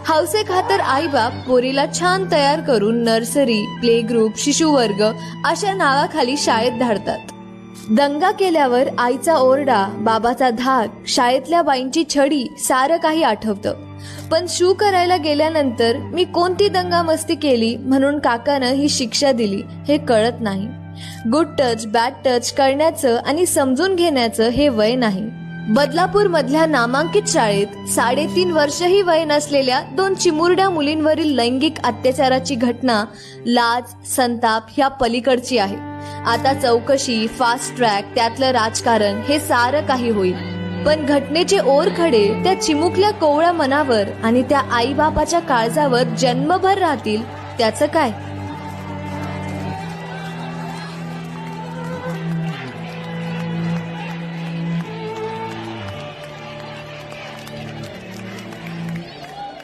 हौसे खातर आईबाप पोरीला छान तयार करून नर्सरी, प्ले ग्रुप, शिशुवर्ग अशा नावाखाली शाळेत धाडतात. दंगा केल्यावर आईचा ओरडा, बाबाचा धाक, शाळेतल्या बाईंची छडी सारं काही आठवतं. पण शू करायला गेल्यानंतर मी कोणती दंगा मस्ती केली म्हणून काकानं ही शिक्षा दिली हे कळत नाही. गुड टच, बॅड टच करण्याचं आणि समजून घेण्याचं हे वय नाही. बदलापूर मधल्या नामांकित शाळेत 3.5 वर्षही वय नसलेल्या 2 चिमुरड्या मुलींवरील लैंगिक अत्याचाराची घटना लाज, संताप ह्या पलीकडची आहे. आता चौकशी, फास्ट ट्रॅक, त्यातलं राजकारण हे सारं काही होईल. पण घटनेचे ओरखडे त्या चिमुकल्या कोवळ्या मनावर आणि त्या आईबापाच्या काळजावर जन्मभर राहतील त्याचं काय?